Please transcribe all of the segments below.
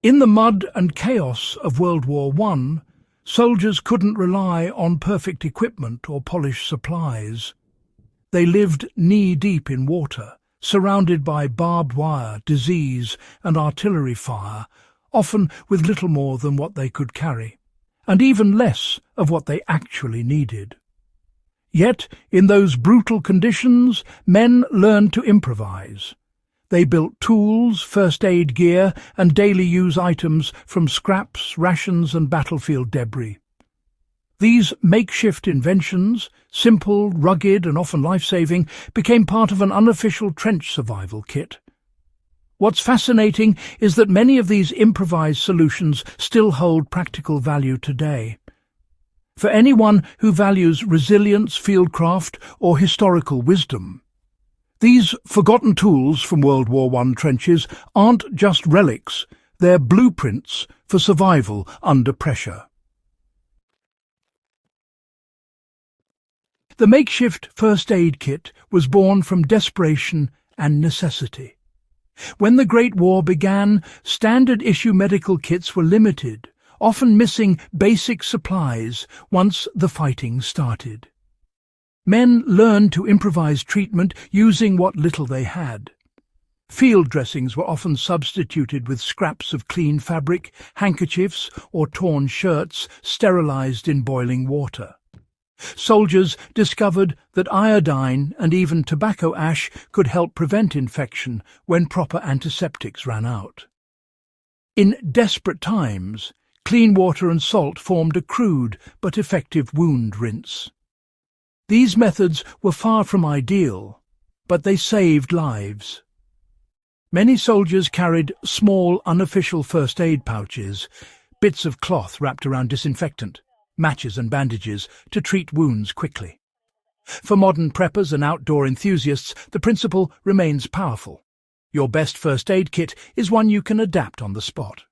In the mud and chaos of World War I, soldiers couldn't rely on perfect equipment or polished supplies. They lived knee-deep in water, surrounded by barbed wire, disease and artillery fire, often with little more than what they could carry, and even less of what they actually needed. Yet, in those brutal conditions, men learned to improvise. They built tools, first aid gear, and daily use items from scraps, rations, and battlefield debris. These makeshift inventions, simple, rugged, and often life-saving, became part of an unofficial trench survival kit. What's fascinating is that many of these improvised solutions still hold practical value today. For anyone who values resilience, fieldcraft, or historical wisdom, these forgotten tools from World War I trenches aren't just relics, they're blueprints for survival under pressure. The makeshift first aid kit was born from desperation and necessity. When the Great War began, standard-issue medical kits were limited, often missing basic supplies once the fighting started. Men learned to improvise treatment using what little they had. Field dressings were often substituted with scraps of clean fabric, handkerchiefs, or torn shirts sterilized in boiling water. Soldiers discovered that iodine and even tobacco ash could help prevent infection when proper antiseptics ran out. In desperate times, clean water and salt formed a crude but effective wound rinse. These methods were far from ideal, but they saved lives. Many soldiers carried small, unofficial first aid pouches, bits of cloth wrapped around disinfectant, matches and bandages to treat wounds quickly. For modern preppers and outdoor enthusiasts, the principle remains powerful. Your best first aid kit is one you can adapt on the spot.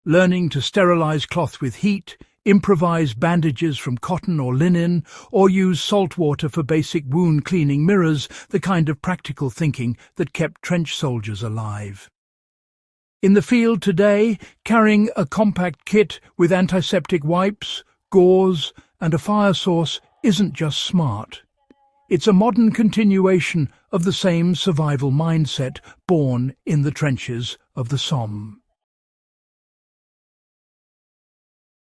Learning to sterilize cloth with heat, improvise bandages from cotton or linen, or use salt water for basic wound cleaning mirrors the kind of practical thinking that kept trench soldiers alive. In the field today, carrying a compact kit with antiseptic wipes, gauze, and a fire source isn't just smart. It's a modern continuation of the same survival mindset born in the trenches of the Somme.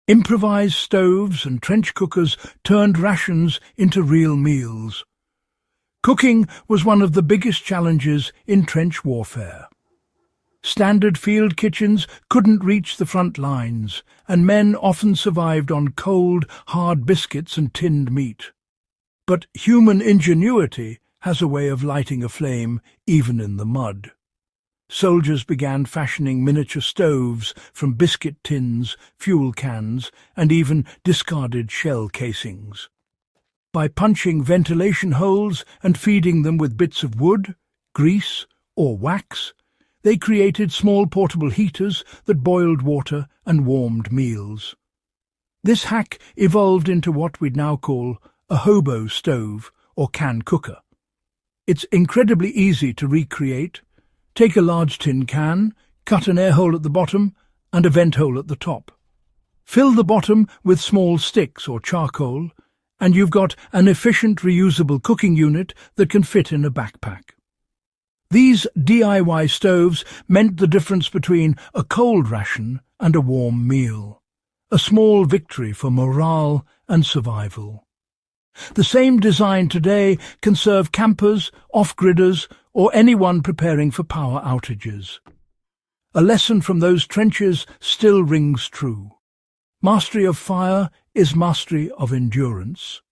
Improvised stoves and trench cookers turned rations into real meals. Cooking was one of the biggest challenges in trench warfare. Standard field kitchens couldn't reach the front lines, and men often survived on cold, hard biscuits and tinned meat. But human ingenuity has a way of lighting a flame even in the mud. Soldiers began fashioning miniature stoves from biscuit tins, fuel cans, and even discarded shell casings. By punching ventilation holes and feeding them with bits of wood, grease, or wax, they created small portable heaters that boiled water and warmed meals. This hack evolved into what we'd now call a hobo stove or can cooker. It's incredibly easy to recreate. Take a large tin can, cut an air hole at the bottom and a vent hole at the top. Fill the bottom with small sticks or charcoal, and you've got an efficient reusable cooking unit that can fit in a backpack. These DIY stoves meant the difference between a cold ration and a warm meal, a small victory for morale and survival. The same design today can serve campers, off-gridders, or anyone preparing for power outages. A lesson from those trenches still rings true. Mastery of fire is mastery of endurance.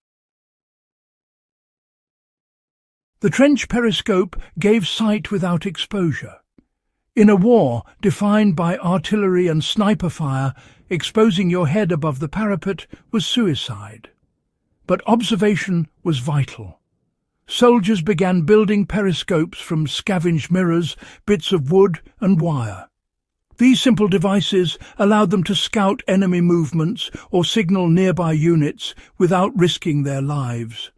The trench periscope gave sight without exposure. In a war defined by artillery and sniper fire, exposing your head above the parapet was suicide. But observation was vital. Soldiers began building periscopes from scavenged mirrors, bits of wood and wire. These simple devices allowed them to scout enemy movements or signal nearby units without risking their lives.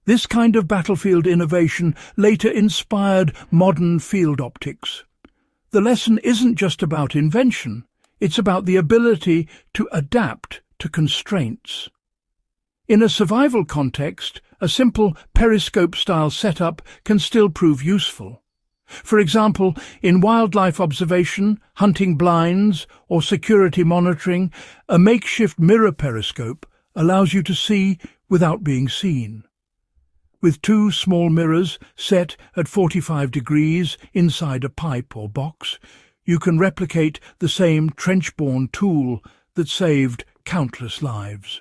This kind of battlefield innovation later inspired modern field optics. The lesson isn't just about invention, it's about the ability to adapt to constraints. In a survival context, a simple periscope-style setup can still prove useful. For example, in wildlife observation, hunting blinds, or security monitoring, a makeshift mirror periscope allows you to see without being seen. With two small mirrors set at 45 degrees inside a pipe or box, you can replicate the same trench-borne tool that saved countless lives.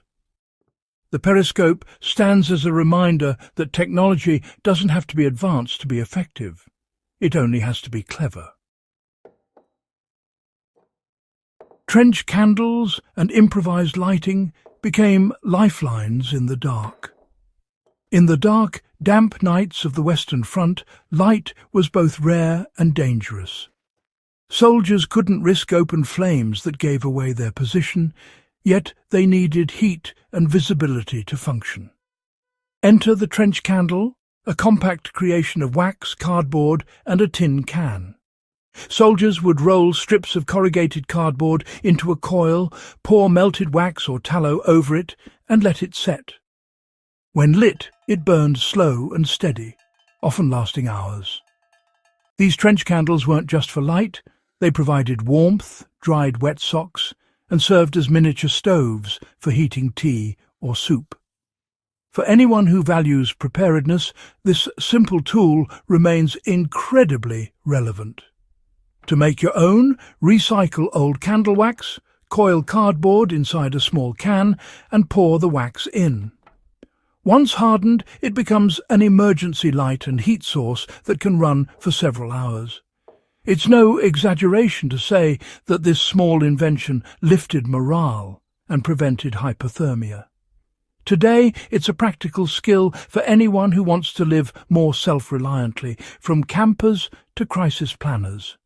The periscope stands as a reminder that technology doesn't have to be advanced to be effective. It only has to be clever. Trench candles and improvised lighting became lifelines in the dark. In the dark, damp nights of the Western Front, light was both rare and dangerous. Soldiers couldn't risk open flames that gave away their position, yet they needed heat and visibility to function. Enter the trench candle, a compact creation of wax, cardboard, and a tin can. Soldiers would roll strips of corrugated cardboard into a coil, pour melted wax or tallow over it, and let it set. When lit, it burned slow and steady, often lasting hours. These trench candles weren't just for light, they provided warmth, dried wet socks, and served as miniature stoves for heating tea or soup. For anyone who values preparedness, this simple tool remains incredibly relevant. To make your own, recycle old candle wax, coil cardboard inside a small can, and pour the wax in. Once hardened, it becomes an emergency light and heat source that can run for several hours. It's no exaggeration to say that this small invention lifted morale and prevented hypothermia. Today, it's a practical skill for anyone who wants to live more self-reliantly, from campers to crisis planners.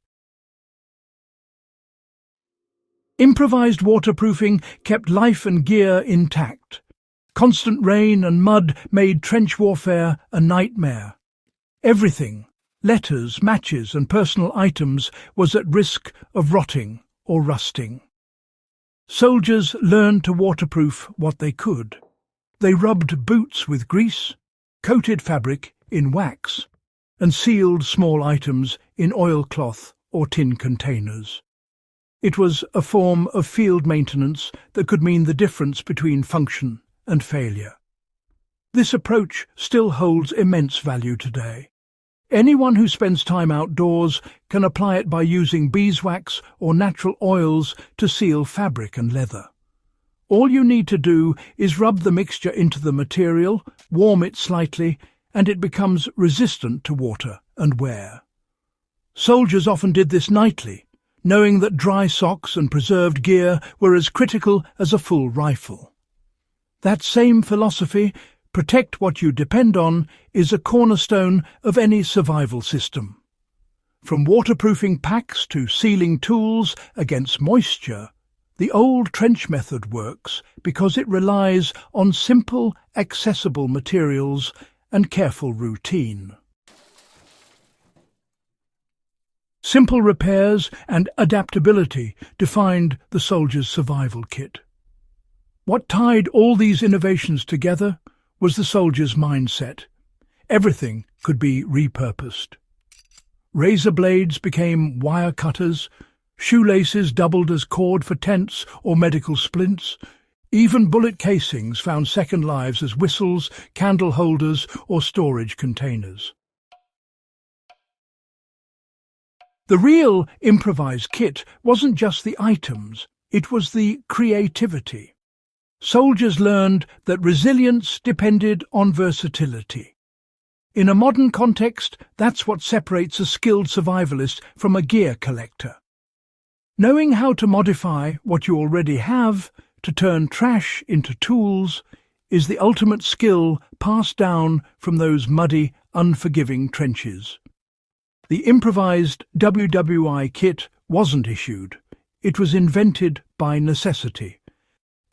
Improvised waterproofing kept life and gear intact. Constant rain and mud made trench warfare a nightmare. Everything, letters, matches, and personal items, was at risk of rotting or rusting. Soldiers learned to waterproof what they could. They rubbed boots with grease, coated fabric in wax, and sealed small items in oilcloth or tin containers. It was a form of field maintenance that could mean the difference between function and failure. This approach still holds immense value today. Anyone who spends time outdoors can apply it by using beeswax or natural oils to seal fabric and leather. All you need to do is rub the mixture into the material, warm it slightly, and it becomes resistant to water and wear. Soldiers often did this nightly, knowing that dry socks and preserved gear were as critical as a full rifle. That same philosophy, protect what you depend on, is a cornerstone of any survival system. From waterproofing packs to sealing tools against moisture, the old trench method works because it relies on simple, accessible materials and careful routine. Simple repairs and adaptability defined the soldier's survival kit. What tied all these innovations together was the soldier's mindset. Everything could be repurposed. Razor blades became wire cutters, shoelaces doubled as cord for tents or medical splints. Even bullet casings found second lives as whistles, candle holders, or storage containers. The real improvised kit wasn't just the items, it was the creativity. Soldiers learned that resilience depended on versatility. In a modern context, that's what separates a skilled survivalist from a gear collector. Knowing how to modify what you already have to turn trash into tools is the ultimate skill passed down from those muddy, unforgiving trenches. The improvised WWI kit wasn't issued. It was invented by necessity.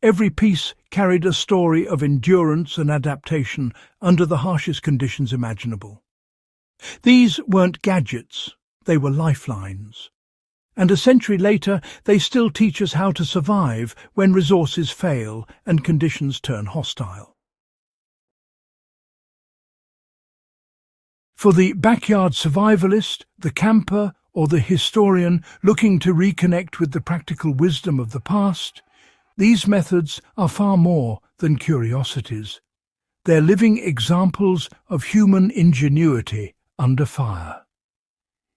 Every piece carried a story of endurance and adaptation under the harshest conditions imaginable. These weren't gadgets, they were lifelines. And a century later, they still teach us how to survive when resources fail and conditions turn hostile. For the backyard survivalist, the camper, or the historian looking to reconnect with the practical wisdom of the past, these methods are far more than curiosities. They're living examples of human ingenuity under fire.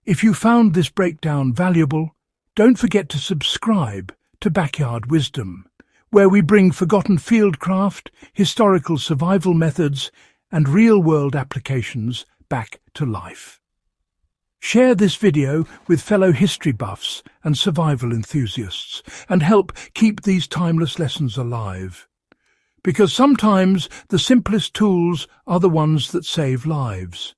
If you found this breakdown valuable, don't forget to subscribe to Backyard Wisdom, where we bring forgotten fieldcraft, historical survival methods, and real-world applications back to life. Share this video with fellow history buffs and survival enthusiasts, and help keep these timeless lessons alive. Because sometimes the simplest tools are the ones that save lives.